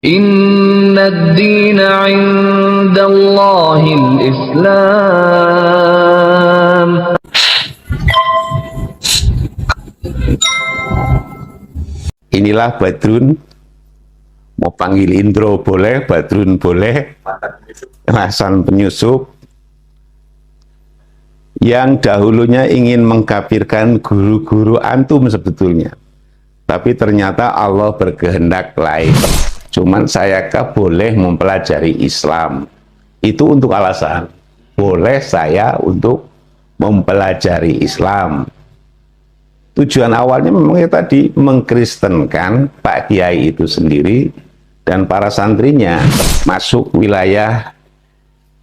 Inna ad-dina 'indallahil Islam. Inilah Badrun, mau panggil intro boleh, Badrun boleh, Hasan penyusup yang dahulunya ingin mengkafirkan guru-guru antum sebetulnya, tapi ternyata Allah berkehendak lain. Cuman sayakah boleh mempelajari Islam itu untuk alasan boleh saya untuk mempelajari Islam. Tujuan awalnya memang tadi mengkristenkan Pak Kiai itu sendiri dan para santrinya masuk wilayah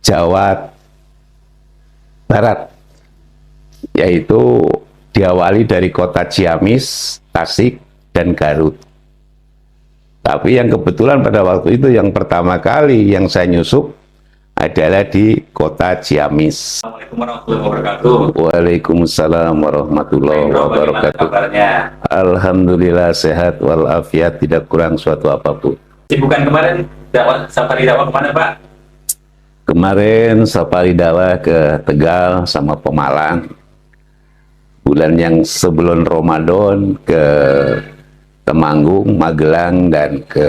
Jawa Barat, yaitu diawali dari kota Ciamis, Tasik, dan Garut. Tapi yang kebetulan pada waktu itu yang pertama kali yang saya nyusup adalah di kota Ciamis. Assalamualaikum warahmatullahi wabarakatuh. Waalaikumsalam warahmatullahi wabarakatuh. Alhamdulillah sehat walafiat, tidak kurang suatu apapun. Sibukan kemarin safari dakwah kemana Pak? Kemarin safari dakwah ke Tegal sama Pemalang. Bulan yang sebelum Ramadan ke Temanggung, Magelang, dan ke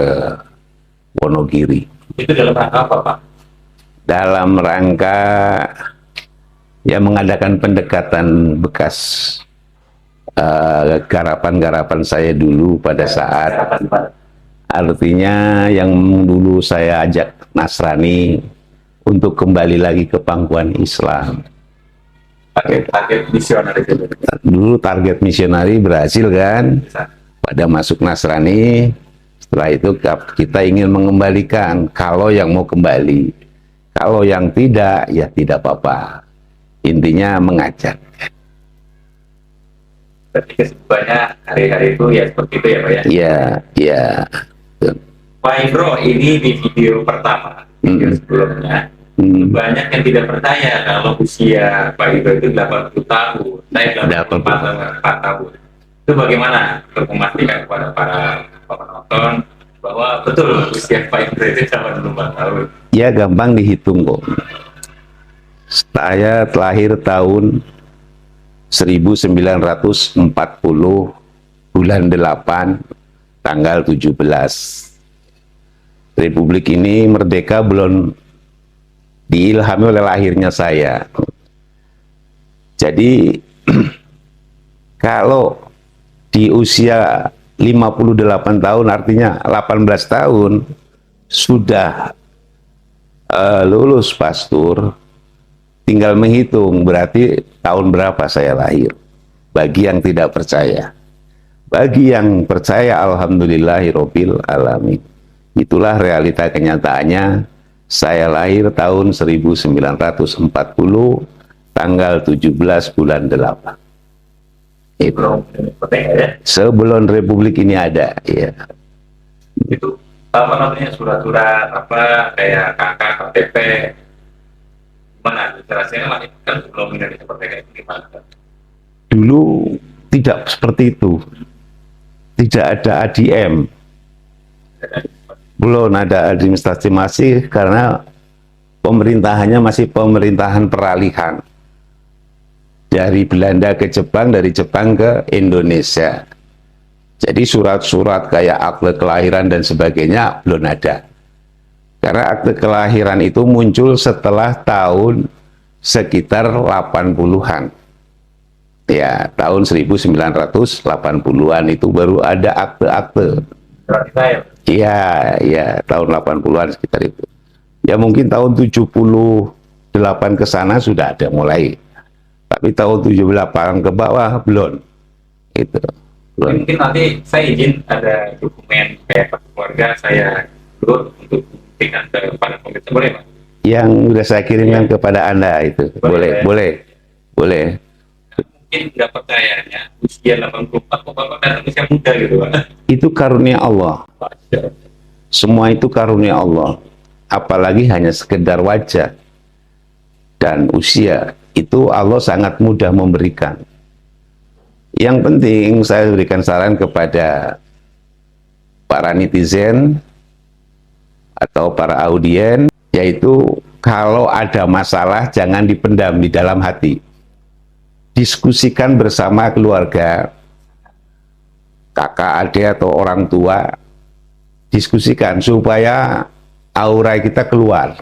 Wonogiri. Itu dalam rangka apa Pak? Dalam rangka ya mengadakan pendekatan bekas garapan-garapan saya dulu pada saat, artinya yang dulu saya ajak Nasrani untuk kembali lagi ke pangkuan Islam. Target misionaris itu. Dulu target misionari berhasil kan, pada masuk Nasrani. Setelah itu kita ingin mengembalikan kalau yang mau kembali, kalau yang tidak ya tidak apa-apa, intinya mengajak. Berarti kesibukannya hari-hari itu ya seperti itu ya Pak ya? Iya, iya. Pak Indro, ini di video pertama, video sebelumnya banyak yang tidak percaya kalau usia Pak Indro itu 80 tahun, saya 84 tahun. Itu bagaimana untuk memastikan kepada para penonton bahwa betul usia Pak Indro itu 84 tahun? Ya gampang dihitung kok. Saya lahir tahun 1940 bulan 8 tanggal 17. Republik ini merdeka belum diilhami oleh lahirnya saya. Jadi kalau di usia 58 tahun, artinya 18 tahun sudah lulus pastur, tinggal menghitung berarti tahun berapa saya lahir. Bagi yang tidak percaya, bagi yang percaya alhamdulillahirabbil alamin, itulah realita kenyataannya. Saya lahir tahun 1940 tanggal 17 bulan 8. Sebelum Republik ini ada, ya. Itu apa namanya, surat-surat apa kayak KK, KTP, gimana literasinya lah kan sebelum Indonesia merdeka itu gimana? Dulu tidak seperti itu, tidak ada ADM, belum ada administrasi, masih karena pemerintahannya masih pemerintahan peralihan dari Belanda ke Jepang, dari Jepang ke Indonesia. Jadi surat-surat kayak akte kelahiran dan sebagainya belum ada. Karena akte kelahiran itu muncul setelah tahun sekitar 80-an. Ya, tahun 1980-an itu baru ada akte-akte. Iya, ya, tahun 80-an sekitar itu. Ya mungkin tahun 78 ke sana sudah ada mulai. Tapi tahun 78 ke bawah belum. Gitu. Mungkin nanti saya izin ada dokumen kayak keluarga saya dulu untuk buktikan kepada pemerintah, boleh Pak? Yang sudah saya kirimkan kepada Anda itu. Boleh, boleh, boleh. Mungkin nggak percayanya usia 84 kok Bapak kan usia muda gitu Pak. Itu karunia Allah. Semua itu karunia Allah. Apalagi hanya sekedar wajah dan usia, itu Allah sangat mudah memberikan. Yang penting saya berikan saran kepada para netizen atau para audien, yaitu kalau ada masalah jangan dipendam di dalam hati. Diskusikan bersama keluarga, kakak, adik, atau orang tua. Diskusikan supaya aura kita keluar.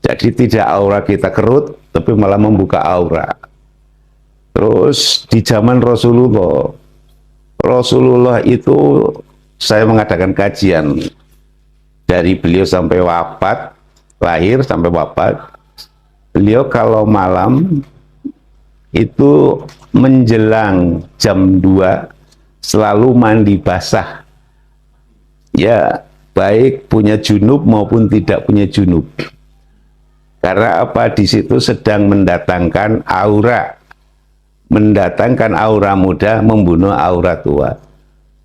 Jadi tidak aura kita kerut, tapi malah membuka aura. Terus di zaman Rasulullah itu saya mengadakan kajian dari beliau sampai wafat, lahir sampai wafat. Beliau kalau malam itu menjelang jam 2 selalu mandi basah. Ya, baik punya junub maupun tidak punya junub. Karena apa? Di situ sedang mendatangkan aura muda, membunuh aura tua.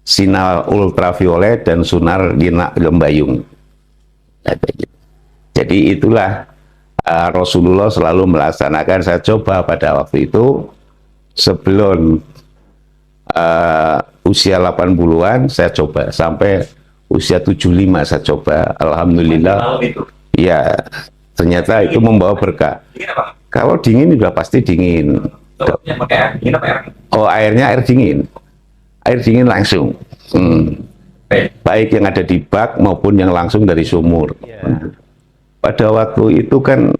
Sinar ultraviolet dan sinar gembayung. Jadi itulah Rasulullah selalu melaksanakan. Saya coba pada waktu itu sebelum usia 80-an saya coba sampai usia 75 saya coba. Alhamdulillah. Ya, ternyata itu membawa berkah. Kalau dingin sudah pasti dingin. Oh, airnya air dingin. Air dingin langsung. Baik yang ada di bak maupun yang langsung dari sumur. Pada waktu itu kan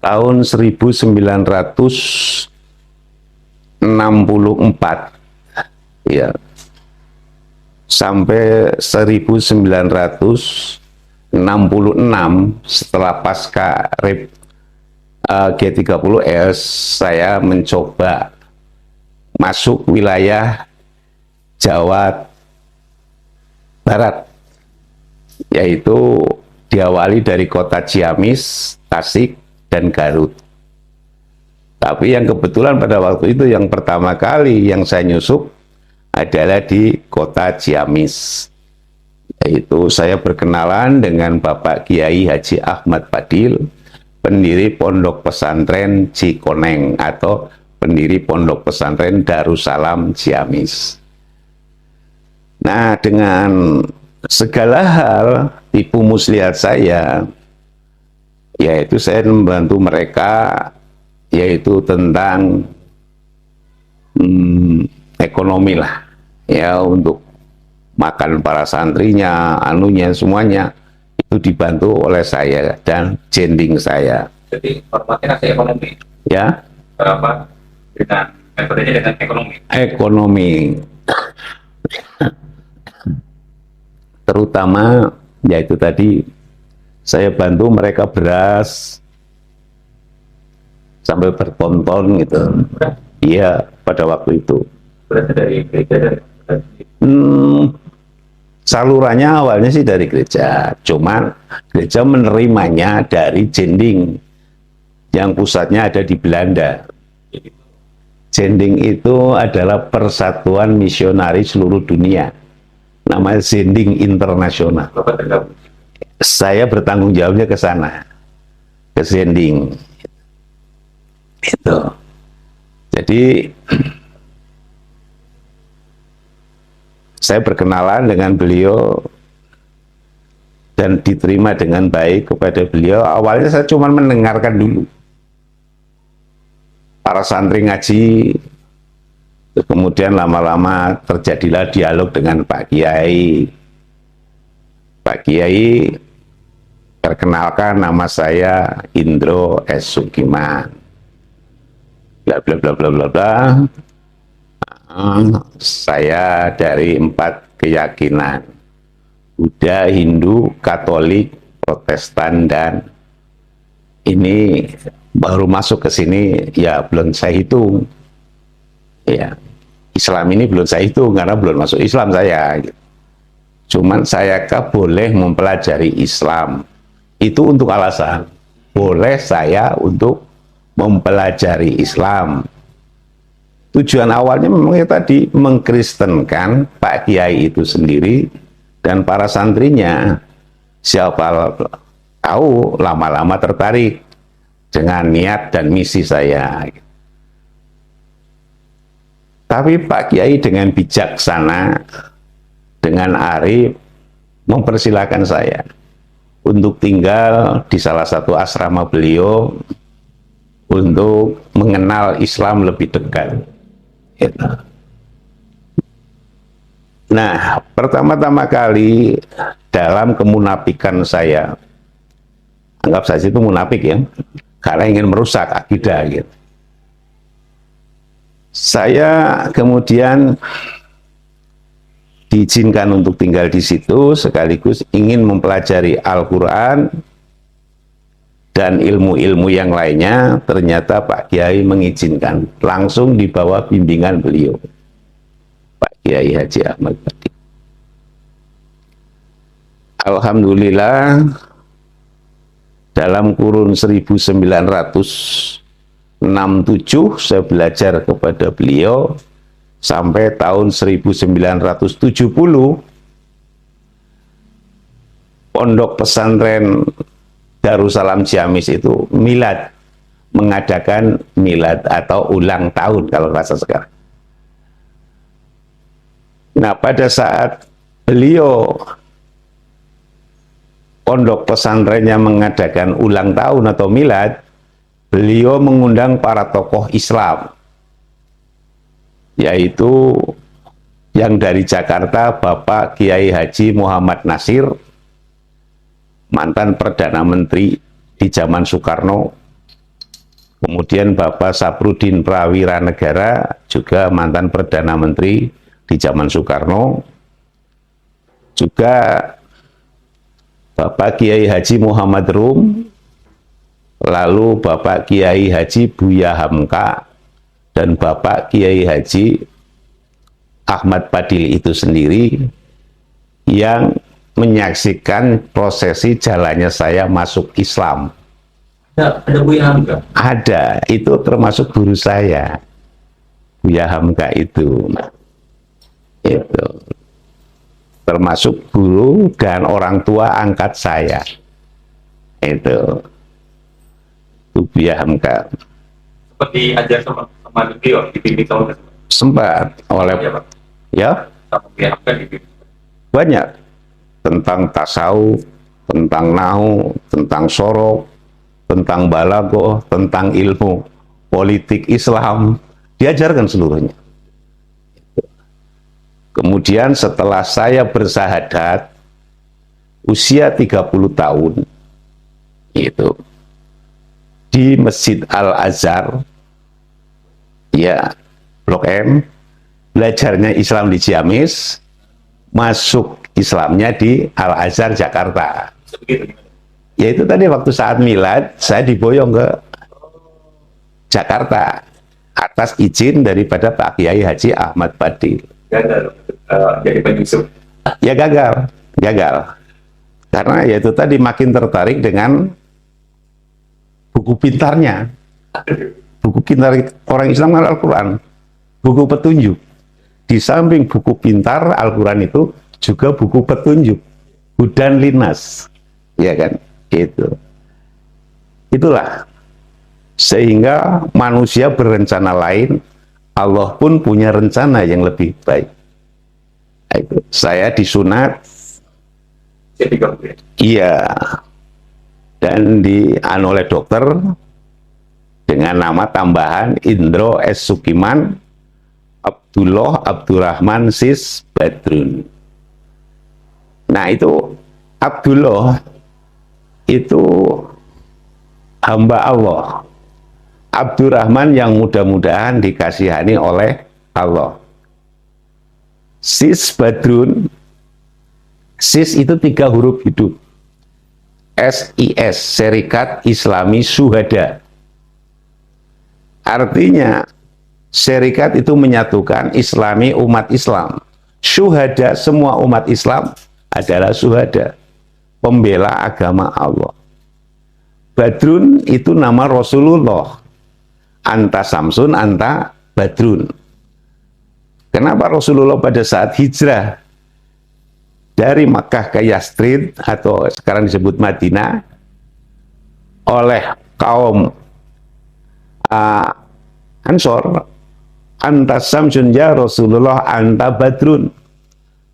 tahun 1964 ya sampai 1966 setelah pasca G30S saya mencoba masuk wilayah Jawa Barat, yaitu diawali dari kota Ciamis, Tasik, dan Garut. Tapi yang kebetulan pada waktu itu yang pertama kali yang saya nyusup adalah di kota Ciamis. Yaitu saya berkenalan dengan Bapak Kiai Haji Ahmad Fadil, pendiri Pondok Pesantren Cikoneng atau pendiri Pondok Pesantren Darussalam Ciamis. Nah, dengan segala hal tipu muslihat saya, yaitu saya membantu mereka, yaitu tentang ekonomi lah, ya, untuk makan para santrinya, anunya, semuanya itu dibantu oleh saya dan jending saya. Jadi formatnya kasih ekonomi. Ya. Berapa? Dengan metodenya dengan ekonomi. Ekonomi. Terutama yaitu tadi saya bantu mereka beras sampai bertonton gitu. Iya, pada waktu itu. Berarti dari gereja Salurannya awalnya sih dari gereja, cuman gereja menerimanya dari jending yang pusatnya ada di Belanda. Jending itu adalah Persatuan Misionari Seluruh Dunia, namanya Zending Internasional. Saya bertanggung jawabnya ke sana, ke Zending. Itu. Jadi saya berkenalan dengan beliau dan diterima dengan baik kepada beliau. Awalnya saya cuma mendengarkan dulu. Para santri ngaji, kemudian lama-lama terjadilah dialog dengan Pak Kiai. Pak Kiai, perkenalkan nama saya Indro S. Sukiman. Bla bla bla bla bla bla. Saya dari 4 keyakinan, Buddha, Hindu, Katolik, Protestan, dan ini baru masuk ke sini ya belum saya hitung. Ya, Islam ini belum saya hitung karena belum masuk Islam saya. Cuman saya boleh mempelajari Islam. Itu untuk alasan boleh saya untuk mempelajari Islam. Tujuan awalnya memang tadi mengkristenkan Pak Kiai itu sendiri dan para santrinya. Siapa tahu lama-lama tertarik dengan niat dan misi saya. Tapi Pak Kiai dengan bijaksana, dengan arif, mempersilahkan saya untuk tinggal di salah satu asrama beliau untuk mengenal Islam lebih dekat. Gitu. Nah, pertama-tama kali dalam kemunafikan saya, anggap saja itu munafik ya, karena ingin merusak akidah gitu. Saya kemudian diizinkan untuk tinggal di situ sekaligus ingin mempelajari Al-Quran dan ilmu-ilmu yang lainnya. Ternyata Pak Kiai mengizinkan, langsung di bawah bimbingan beliau, Pak Kiai Haji Ahmad Badi. Alhamdulillah, dalam kurun 1967 saya belajar kepada beliau sampai tahun 1970 Pondok Pesantren Darussalam Ciamis itu milad, mengadakan milad atau ulang tahun kalau bahasa sekarang. Nah, pada saat beliau pondok pesantrennya mengadakan ulang tahun atau milad, beliau mengundang para tokoh Islam, yaitu yang dari Jakarta Bapak Kiai Haji Muhammad Nasir, mantan Perdana Menteri di zaman Soekarno, kemudian Bapak Saprudin Prawira Negara, juga mantan Perdana Menteri di zaman Soekarno, juga Bapak Kiai Haji Muhammad Rum, lalu Bapak Kiai Haji Buya Hamka, dan Bapak Kiai Haji Ahmad Padil itu sendiri yang menyaksikan prosesi jalannya saya masuk Islam. Ada Buya Hamka? Ada, itu termasuk guru saya, Buya Hamka itu termasuk guru dan orang tua angkat saya. Itu Buya Hamka. Seperti ajar sama beliau di bimbing tahun Sempat oleh ya sama Buya Hamka di bimbing. Banyak tentang tasawuf, tentang nahu, tentang sorok, tentang balaghah, tentang ilmu politik Islam, diajarkan seluruhnya. Kemudian setelah saya bersahadat usia 30 tahun itu di Masjid Al-Azhar ya, Blok M, belajarnya Islam di Ciamis, masuk Islamnya di Al-Azhar Jakarta. Ya itu tadi waktu saat milad saya diboyong ke Jakarta atas izin daripada Pak Kiai Haji Ahmad Badi. Gagal jadi penyusup. Ya gagal. Karena ya itu tadi makin tertarik dengan buku pintarnya. Buku pintar orang Islam kan Al-Quran, buku petunjuk. Di samping buku pintar Al-Quran itu juga buku petunjuk, hudan linas, ya kan? Itulah sehingga manusia berencana lain, Allah pun punya rencana yang lebih baik. Itu saya disunat, iya, dan oleh dokter dengan nama tambahan Indro S. Sukiman Abdullah Abdurrahman Sis Badrun. Nah itu Abdullah itu hamba Allah, Abdurrahman yang mudah-mudahan dikasihani oleh Allah. Sis Badrun, Sis itu 3 huruf hidup, SIS, Serikat Islami Syuhada. Artinya serikat itu menyatukan Islami umat Islam. Syuhada, semua umat Islam adalah syuhada, pembela agama Allah. Badrun itu nama Rasulullah. Anta Samsun, anta Badrun. Kenapa Rasulullah pada saat hijrah dari Makkah ke Yathrib atau sekarang disebut Madinah oleh kaum Ansor, anta Samsun ya Rasulullah, anta Badrun.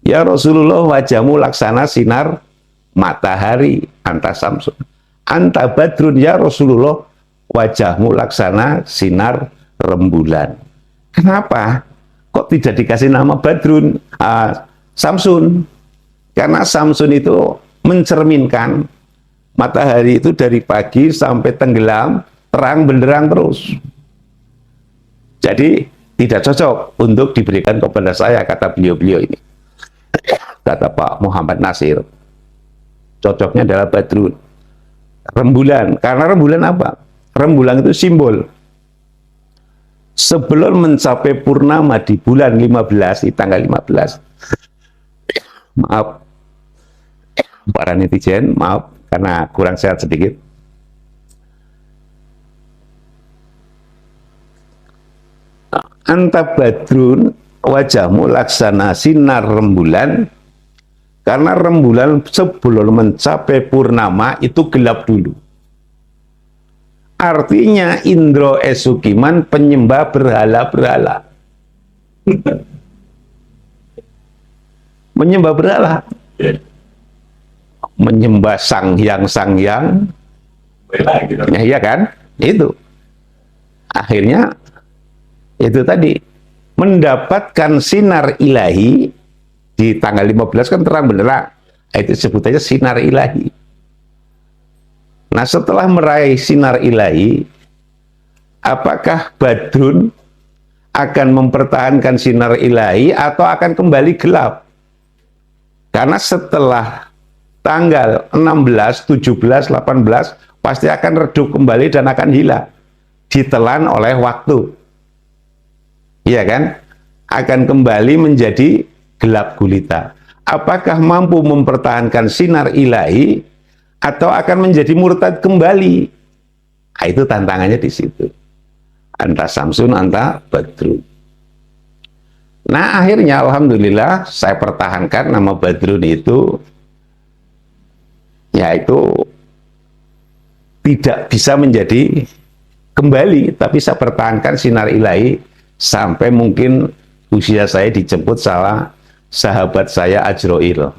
Ya Rasulullah, wajahmu laksana sinar matahari, anta samsun. Anta badrun ya Rasulullah, wajahmu laksana sinar rembulan. Kenapa? Kok tidak dikasih nama Badrun, Samsun? Karena Samsun itu mencerminkan matahari itu dari pagi sampai tenggelam, terang benderang terus. Jadi tidak cocok untuk diberikan kepada saya, kata beliau-beliau ini. Kata Pak Muhammad Nasir, cocoknya adalah Badrun. Rembulan, karena rembulan apa? Rembulan itu simbol. Sebelum mencapai purnama di bulan 15, di tanggal 15, maaf para netizen, maaf karena kurang sehat sedikit. Anta badrun, wajahmu laksana sinar rembulan, karena rembulan sebelum mencapai purnama itu gelap dulu. Artinya Indro Esukiman penyembah berhala-berhala. Menyembah berhala. Menyembah sangyang-sangyang. Ya, iya kan? Itu. Akhirnya itu tadi mendapatkan sinar ilahi di tanggal 15 kan terang benderang. Itu sebutannya sinar ilahi. Nah, setelah meraih sinar ilahi, apakah Badrun akan mempertahankan sinar ilahi atau akan kembali gelap? Karena setelah tanggal 16, 17, 18 pasti akan redup kembali dan akan hilang, ditelan oleh waktu. Iya kan? Akan kembali menjadi gelap gulita. Apakah mampu mempertahankan sinar ilahi atau akan menjadi murtad kembali? Nah, itu tantangannya di situ. Anta Samsun, anta Badrun. Nah, akhirnya alhamdulillah saya pertahankan nama Badrun itu, yaitu tidak bisa menjadi kembali, tapi saya pertahankan sinar ilahi sampai mungkin usia saya dijemput salah sahabat saya Ajroil,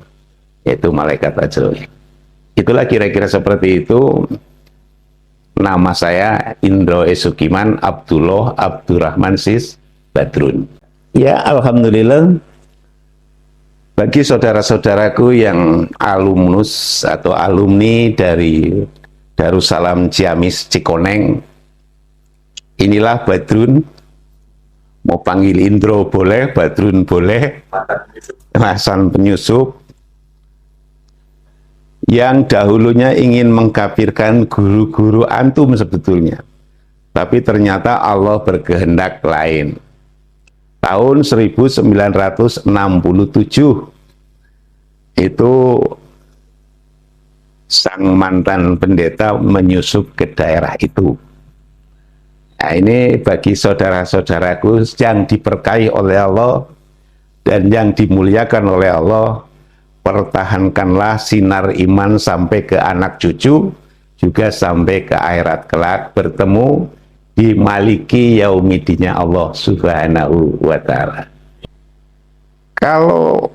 yaitu malaikat Ajroil. Itulah kira-kira seperti itu. Nama saya Indro Esukiman Abdullah Abdurrahman Sis Badrun. Ya, alhamdulillah, bagi saudara-saudaraku yang alumnus atau alumni dari Darussalam Ciamis Cikoneng, inilah Badrun. Mau panggil Indro boleh, Badrun boleh, Hasan Penyusup, yang dahulunya ingin mengkafirkan guru-guru antum sebetulnya. Tapi ternyata Allah berkehendak lain. Tahun 1967 itu sang mantan pendeta menyusup ke daerah itu. Nah, ini bagi saudara-saudaraku yang diberkahi oleh Allah dan yang dimuliakan oleh Allah, pertahankanlah sinar iman sampai ke anak cucu, juga sampai ke akhirat kelak bertemu di maliki yaumidinya Allah subhanahu wa ta'ala. Kalau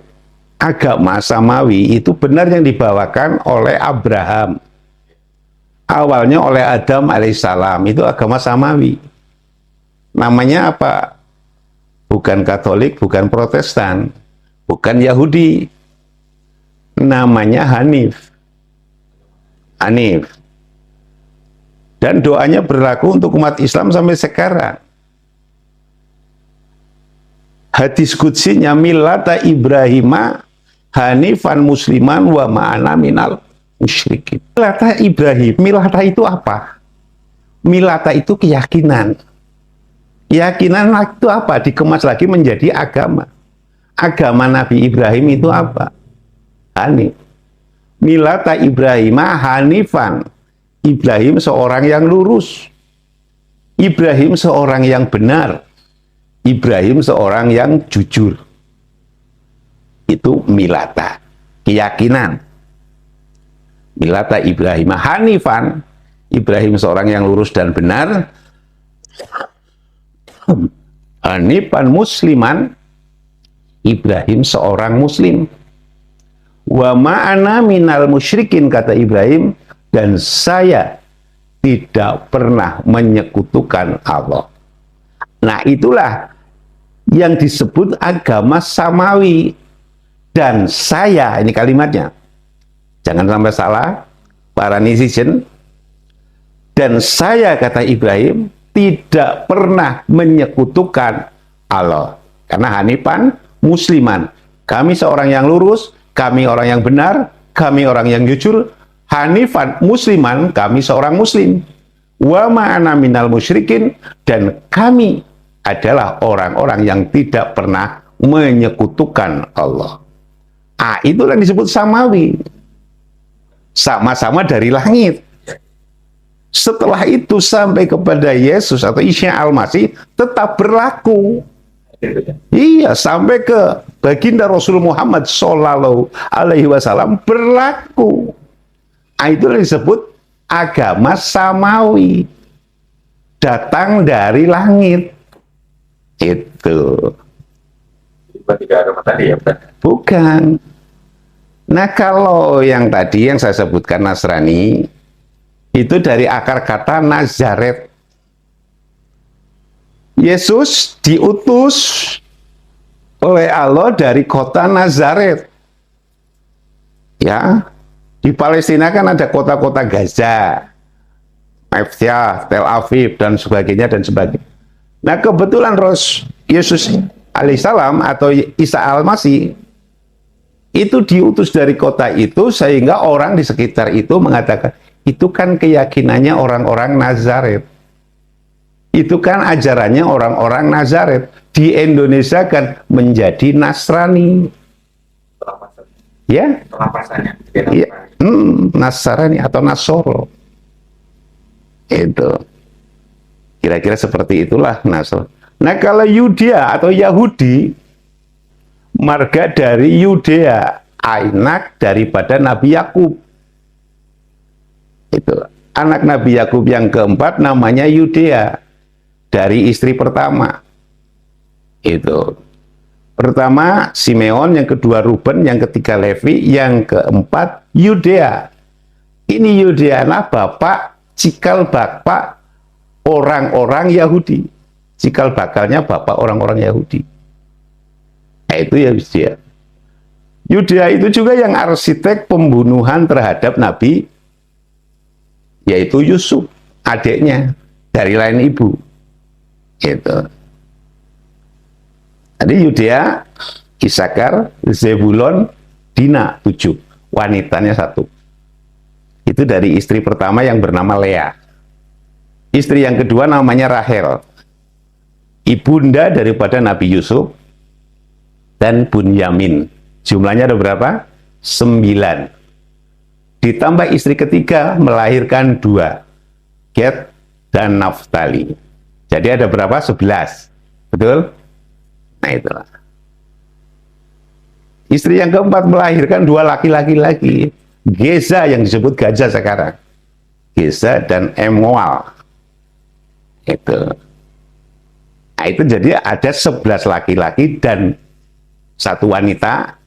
agama Samawi itu benar yang dibawakan oleh Abraham, awalnya oleh Adam alaihissalam, itu agama Samawi. Namanya apa? Bukan Katolik, bukan Protestan, bukan Yahudi. Namanya Hanif. Hanif. Dan doanya berlaku untuk umat Islam sampai sekarang. Hadis qudsinya millata Ibrahima hanifan musliman wa ma'ana minal musyrikin. Millata Ibrahim, millata itu apa? Millata itu keyakinan. Keyakinan itu apa? Dikemas lagi menjadi agama. Agama Nabi Ibrahim itu apa? Hanif. Millata Ibrahima hanifan. Ibrahim seorang yang lurus. Ibrahim seorang yang benar. Ibrahim seorang yang jujur. Itu millata, keyakinan. Millata Ibrahim hanifan. Ibrahim seorang yang lurus dan benar. Hanifan musliman. Ibrahim seorang muslim. Wa ma'ana minal musyrikin, kata Ibrahim, dan saya tidak pernah menyekutukan Allah. Nah, itulah yang disebut agama samawi. Dan saya, ini kalimatnya, jangan sampai salah para netizen, dan saya, kata Ibrahim, tidak pernah menyekutukan Allah. Karena hanifan musliman, kami seorang yang lurus, kami orang yang benar, kami orang yang jujur. Hanifan musliman, kami seorang muslim. Wa ma'ana minal musyrikin, dan kami adalah orang-orang yang tidak pernah menyekutukan Allah. Itu yang disebut samawi. Sama-sama dari langit. Setelah itu sampai kepada Yesus atau Isa Al-Masih tetap berlaku. Iya, sampai ke baginda Rasul Muhammad Sallallahu Alaihi Wasallam berlaku. Itu yang disebut agama samawi, datang dari langit. Itu. Tidak ada tadi ya, Ustaz? Bukan. Nah, kalau yang tadi yang saya sebutkan Nasrani, itu dari akar kata Nazaret. Yesus diutus oleh Allah dari kota Nazaret. Ya, di Palestina kan ada kota-kota Gaza, Efsyah, Tel Aviv, dan sebagainya dan sebagainya. Nah, kebetulan Yesus alaihissalam atau Isa Al-Masih itu diutus dari kota itu, sehingga orang di sekitar itu mengatakan, itu kan keyakinannya orang-orang Nazaret. Itu kan ajarannya orang-orang Nazaret. Di Indonesia kan menjadi Nasrani. Ya? Ya. Nasrani atau Nasoro. Itu. Kira-kira seperti itulah Nasr. Nah, kalau Yudea atau Yahudi, marga dari Yudea, anak daripada Nabi Yakub. Itu anak Nabi Yakub yang keempat namanya Yudea, dari istri pertama. Itu pertama Simeon, yang kedua Ruben, yang ketiga Levi, yang keempat Yudea. Ini Yudea lah bapak cikal bapak orang-orang Yahudi. Cikal bakalnya bapak orang-orang Yahudi. Nah, itu ya Yudea. Yudea itu juga yang arsitek pembunuhan terhadap Nabi, yaitu Yusuf, adiknya dari lain ibu. Gitu. Jadi Yudea, Isakar, Zebulon, Dina 7, wanitanya 1. Itu dari istri pertama yang bernama Lea. Istri yang kedua namanya Rahel, ibunda daripada Nabi Yusuf dan Bunyamin. Jumlahnya ada berapa? 9. Ditambah istri ketiga melahirkan 2, Gad dan Naftali. Jadi ada berapa? 11. Betul? Nah, itulah. Istri yang keempat melahirkan 2 laki-laki lagi. Geza yang disebut Gaza sekarang. Geza dan Emual. Itu. Nah, itu jadi ada 11 laki-laki dan 1 wanita.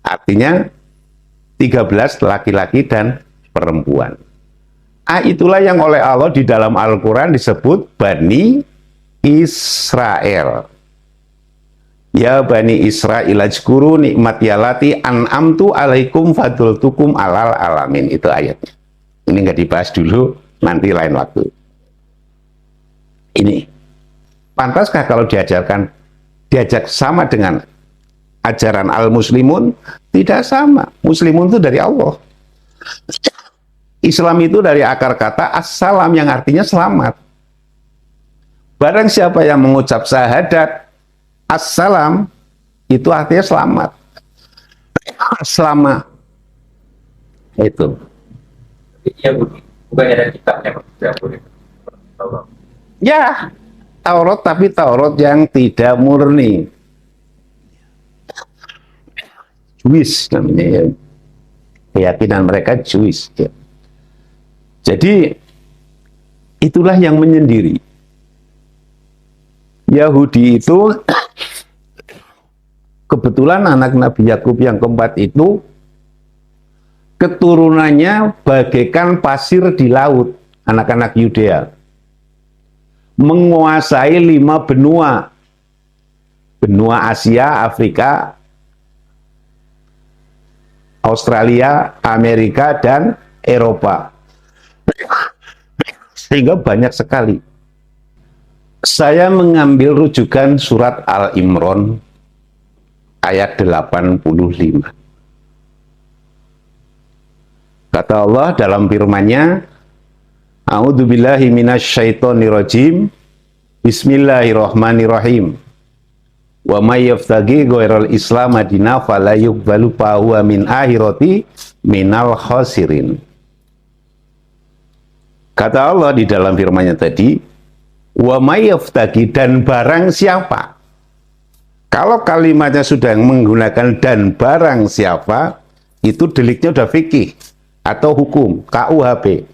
Artinya 13 laki-laki dan perempuan. Itulah yang oleh Allah di dalam Al-Quran disebut Bani Israel. Ya Bani Israil ajkuru nikmati allati an'amtu alaikum fadultukum alal alamin. Itu ayatnya. Ini nggak dibahas dulu, nanti lain waktu. Ini pantaskah kalau diajak sama dengan ajaran al-muslimun? Tidak sama. Muslimun itu dari Allah. Islam itu dari akar kata assalam yang artinya selamat. Barang siapa yang mengucap syahadat assalam, itu artinya selamat. Selamat. Itu. Ya, bukan ada kitabnya. Ya, Taurat, tapi Taurat yang tidak murni. Jewish namanya ya. Keyakinan mereka Jewish. Ya. Jadi, itulah yang menyendiri. Yahudi itu kebetulan anak Nabi Yakub yang keempat itu keturunannya bagaikan pasir di laut, anak-anak Yudea. Menguasai 5 benua. Benua Asia, Afrika, Australia, Amerika, dan Eropa. Sehingga banyak sekali. Saya mengambil rujukan surat Al-Imran ayat 85. Kata Allah dalam firman-Nya, A'udzubillahi minasyaitonirrajim. Bismillahirrahmanirrahim. Wa may yabtaghi ghairal Islam madina fala yuqbalu huwa min akhirati minal khasirin. Kata Allah di dalam firman-Nya tadi, wa may yabtaghi, dan barang siapa. Kalau kalimatnya sudah menggunakan dan barang siapa, itu deliknya sudah fikih atau hukum, KUHP.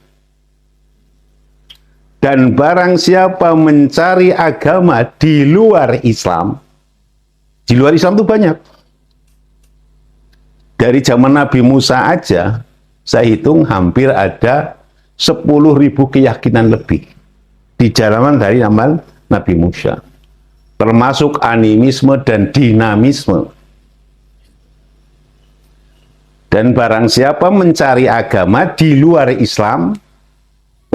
Dan barang siapa mencari agama di luar Islam, di luar Islam itu banyak. Dari zaman Nabi Musa aja, saya hitung hampir ada 10.000 keyakinan lebih di zaman dari zaman Nabi Musa. Termasuk animisme dan dinamisme. Dan barang siapa mencari agama di luar Islam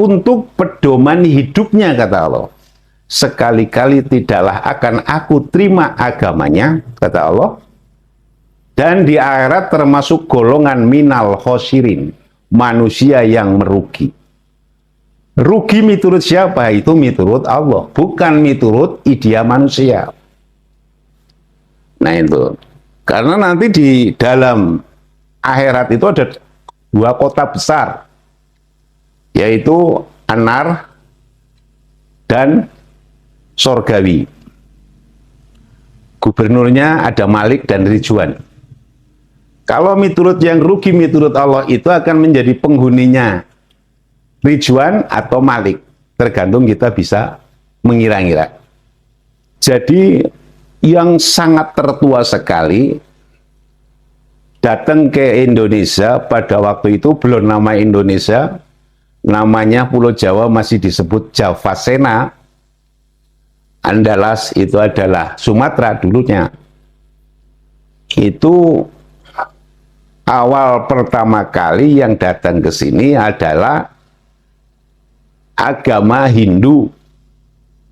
untuk pedoman hidupnya, kata Allah, sekali-kali tidaklah akan aku terima agamanya, kata Allah, dan di akhirat termasuk golongan minal khosirin, manusia yang merugi. Rugi miturut siapa? Itu miturut Allah, bukan miturut idea manusia. Nah itu, karena nanti di dalam akhirat itu ada 2 kota besar, yaitu Anar dan Sorgawi. Gubernurnya ada Malik dan Ridwan. Kalau miturut yang rugi miturut Allah itu akan menjadi penghuninya Ridwan atau Malik, tergantung kita bisa mengira-ngira. Jadi yang sangat tertua sekali datang ke Indonesia pada waktu itu belum nama Indonesia, namanya Pulau Jawa masih disebut Javasena. Andalas itu adalah Sumatera dulunya. Itu awal pertama kali yang datang ke sini adalah agama Hindu.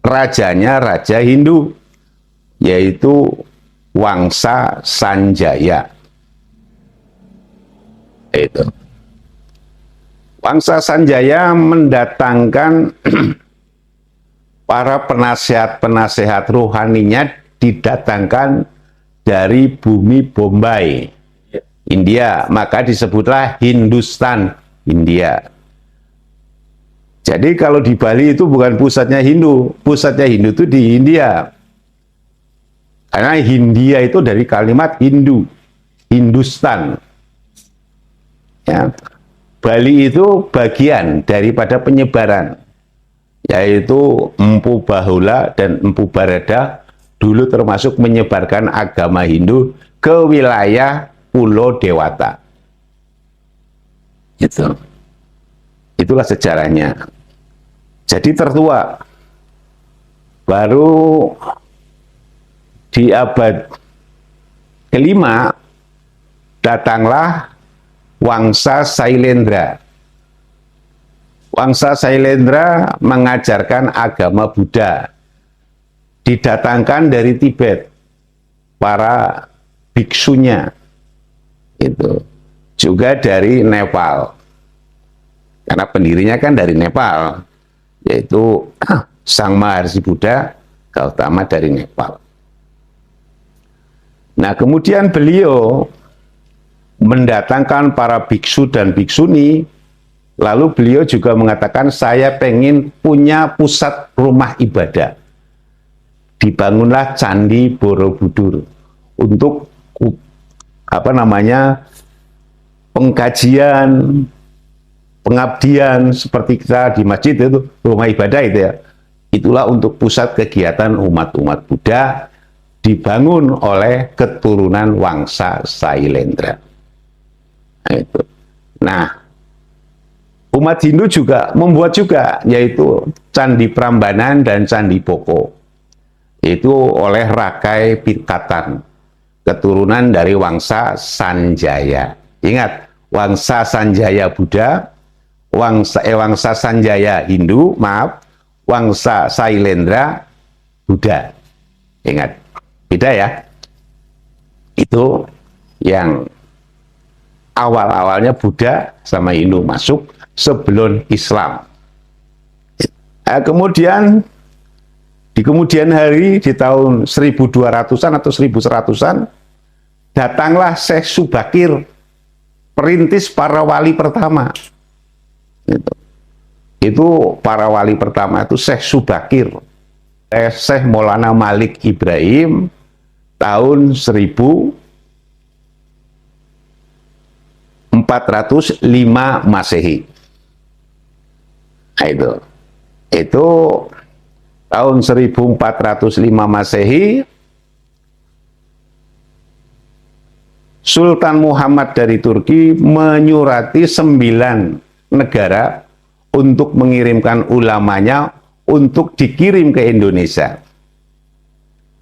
Rajanya Raja Hindu, yaitu Wangsa Sanjaya. Itu. Wangsa Sanjaya mendatangkan para penasehat-penasehat rohaninya, didatangkan dari bumi Bombay, India, maka disebutlah Hindustan, India. Jadi kalau di Bali itu bukan pusatnya Hindu, pusatnya Hindu itu di India. Karena Hindia itu dari kalimat Hindu, Hindustan. Ya. Bali itu bagian daripada penyebaran, yaitu Empu Bahula dan Empu Barada dulu termasuk menyebarkan agama Hindu ke wilayah Pulau Dewata. Itulah sejarahnya. Jadi tertua. Baru di abad kelima datanglah Wangsa Sailendra. Wangsa Sailendra mengajarkan agama Buddha. Didatangkan dari Tibet para biksunya. Itu juga dari Nepal. Karena pendirinya kan dari Nepal, yaitu Sang Maharshi Buddha Gautama dari Nepal. Nah, kemudian beliau mendatangkan para biksu dan biksuni, lalu beliau juga mengatakan, saya pengen punya pusat rumah ibadah. Dibangunlah Candi Borobudur untuk pengkajian, pengabdian seperti kita di masjid itu rumah ibadah itu ya. Itulah untuk pusat kegiatan umat-umat Buddha dibangun oleh keturunan Wangsa Sailendra. Nah, itu. Nah, umat Hindu juga membuat juga, yaitu Candi Prambanan dan Candi Boko. Itu oleh Rakai Pirkatan, keturunan dari Wangsa Sanjaya. Ingat, Wangsa Sanjaya Buddha, Wangsa Sanjaya Hindu, maaf, Wangsa Sailendra Buddha. Ingat, beda ya. Itu yang awal-awalnya Buddha sama Hindu masuk sebelum Islam. Kemudian di kemudian hari di tahun 1200-an atau 1100-an datanglah Syekh Subakir, perintis para wali pertama. Itu para wali pertama itu Syekh Subakir, Syekh Maulana Malik Ibrahim tahun 1405 Masehi. Nah, itu tahun 1405 Masehi, Sultan Muhammad dari Turki menyurati 9 negara untuk mengirimkan ulamanya untuk dikirim ke Indonesia.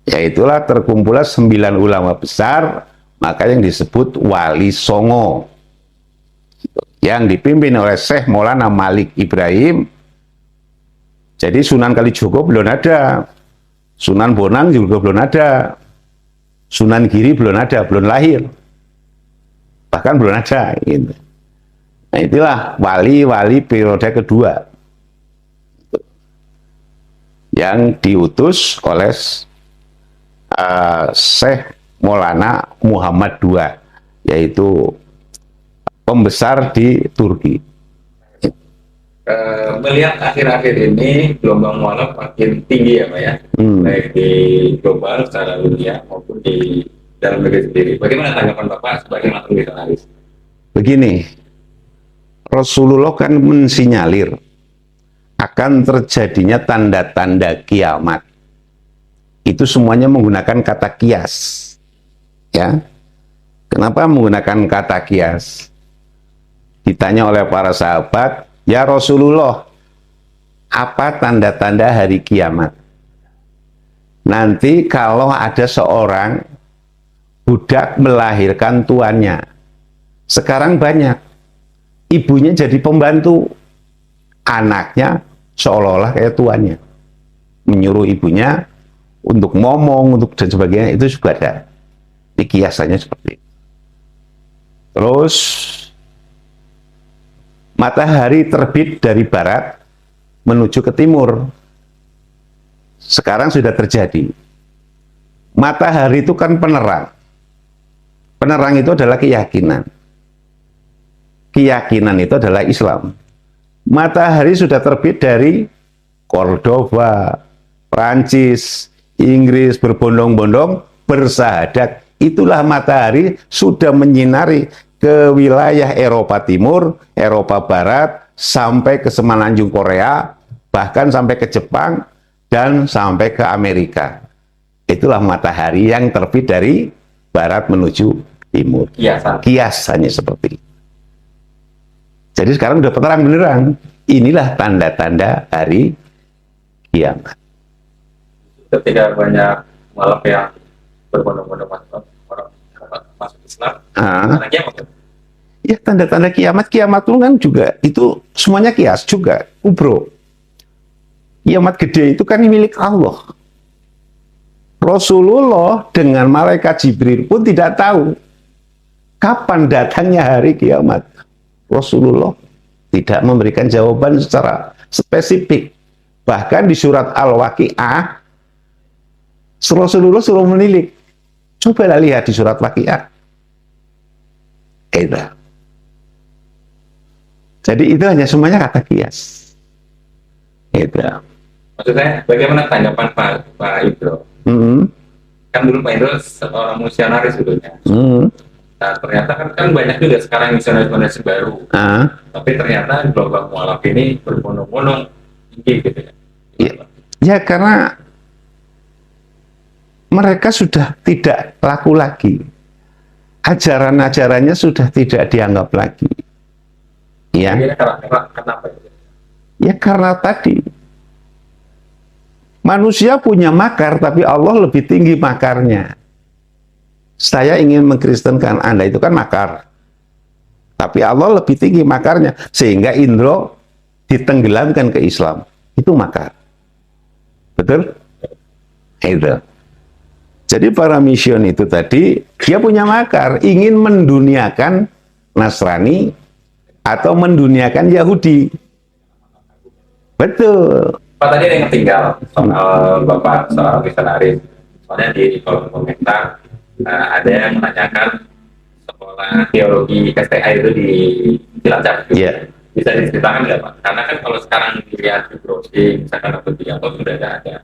Yaitulah terkumpullah 9 ulama besar, maka yang disebut Wali Songo, yang dipimpin oleh Syekh Maulana Malik Ibrahim. Jadi Sunan Kalijogo belum ada, Sunan Bonang juga belum ada, Sunan Giri belum ada, belum lahir, bahkan belum ada. Gitu. Nah, itulah wali-wali periode kedua yang diutus oleh Syekh Maulana Muhammad II, yaitu pembesar di Turki. Melihat akhir-akhir ini gelombang mualaf makin tinggi ya Pak ya, baik di global secara dunia maupun di dalam negeri sendiri. Bagaimana tanggapan Bapak sebagai mantan misionaris? Begini, Rasulullah kan mensinyalir akan terjadinya tanda-tanda kiamat. Itu semuanya menggunakan kata kias. Ya. Kenapa menggunakan kata kias? Ditanya oleh para sahabat, "Ya Rasulullah, apa tanda-tanda hari kiamat?" Nanti kalau ada seorang budak melahirkan tuannya. Sekarang banyak. Ibunya jadi pembantu. Anaknya seolah-olah kayak tuannya. Menyuruh ibunya untuk ngomong, untuk dan sebagainya, itu juga ada. Ini kiasannya seperti itu. Terus matahari terbit dari barat menuju ke timur. Sekarang sudah terjadi. Matahari itu kan penerang. Penerang itu adalah keyakinan. Keyakinan itu adalah Islam. Matahari sudah terbit dari Cordoba, Prancis, Inggris, berbondong-bondong, bersahadat. Itulah matahari sudah menyinari ke wilayah Eropa Timur, Eropa Barat, sampai ke Semenanjung Korea, bahkan sampai ke Jepang, dan sampai ke Amerika. Itulah matahari yang terbit dari barat menuju timur. Kiasannya seperti itu. Jadi sekarang udah terang benerang. Inilah tanda-tanda hari kiamat. Ketika banyak mualaf yang berbondong-bondong masuk Islam, tanda kiamat. Ya, tanda-tanda kiamat. Kiamat itu kan juga, itu semuanya kias juga, kubro. Kiamat gede itu kan milik Allah. Rasulullah dengan malaikat Jibril pun tidak tahu kapan datangnya hari kiamat. Rasulullah tidak memberikan jawaban secara spesifik. Bahkan di surat Al-Waqi'ah, Rasulullah suruh menilik. Cobalah lihat di surat Waqi'ah. Jadi itu hanya semuanya kata kias. Maksud saya, bagaimana tanggapan Pak Ibro? Kan dulu Pak Ibro seorang misionaris sebetulnya. Nah, ternyata kan banyak juga sekarang misionaris baru. Tapi ternyata gelombang mualaf ini berbondong-bondong tinggi gitu ya. Ya, karena mereka sudah tidak laku lagi. Ajaran-ajarannya sudah tidak dianggap lagi. Ya. Kenapa? Ya karena tadi manusia punya makar, tapi Allah lebih tinggi makarnya. Saya ingin mengkristenkan Anda, itu kan makar. Tapi Allah lebih tinggi makarnya, sehingga Indro ditenggelamkan ke Islam. Itu makar. Betul? Itu. Jadi para mission itu tadi, dia punya makar, ingin menduniakan Nasrani atau menduniakan Yahudi. Betul. Pak, tadi ada yang ketinggal soal Bapak, soal misionaris. Soalnya di kolom komentar ada yang menanyakan sekolah teologi STI itu di Cilacap. Iya. Bisa diceritakan nggak Pak? Karena kan kalau sekarang dilihat di browsing, misalkan atau di apa sudah ada.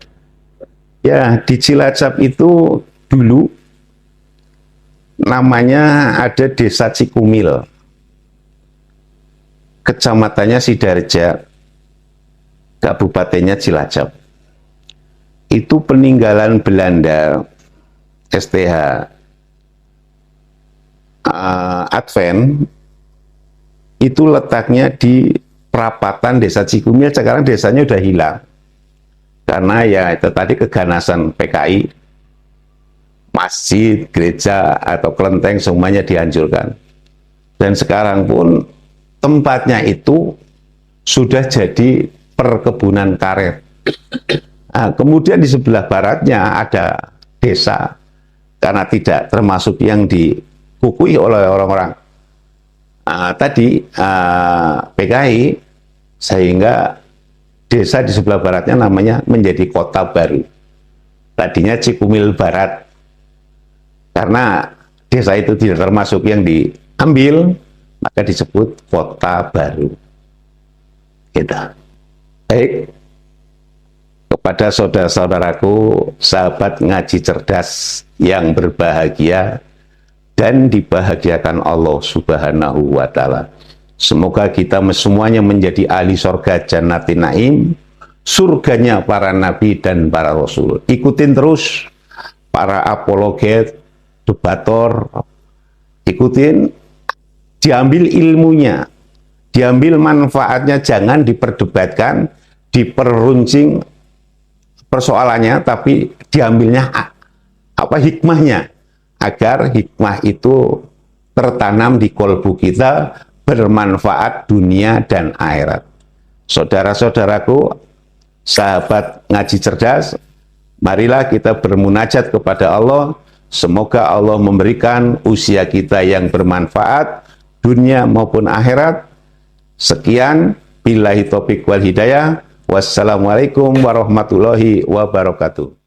Ya, di Cilacap itu dulu namanya ada Desa Cikumil. Kecamatannya Sidarja, Kabupatennya Cilacap. Itu peninggalan Belanda STH Advent, itu letaknya di perapatan Desa Cikumil. Sekarang desanya udah hilang karena ya itu tadi keganasan PKI, masjid, gereja atau kelenteng semuanya dihancurkan, dan sekarang pun tempatnya itu sudah jadi perkebunan karet. Nah, kemudian di sebelah baratnya ada desa, karena tidak termasuk yang dikukui oleh orang-orang PKI, sehingga desa di sebelah baratnya namanya menjadi kota baru. Tadinya Cikumil Barat, karena desa itu tidak termasuk yang diambil, maka disebut kota baru. Kita baik, kepada saudara-saudaraku, sahabat ngaji cerdas yang berbahagia dan dibahagiakan Allah Subhanahu wa Ta'ala. Semoga kita semuanya menjadi ahli surga Jannatin Naim, surganya para nabi dan para rasul. Ikutin terus para apologet, debator, ikutin, diambil ilmunya, diambil manfaatnya, jangan diperdebatkan, diperuncing persoalannya, tapi diambilnya apa hikmahnya, agar hikmah itu tertanam di kolbu kita, bermanfaat dunia dan akhirat. Saudara-saudaraku, sahabat ngaji cerdas, marilah kita bermunajat kepada Allah. Semoga Allah memberikan usia kita yang bermanfaat, dunia maupun akhirat. Sekian, billahi taufiq wal hidayah. Wassalamualaikum warahmatullahi wabarakatuh.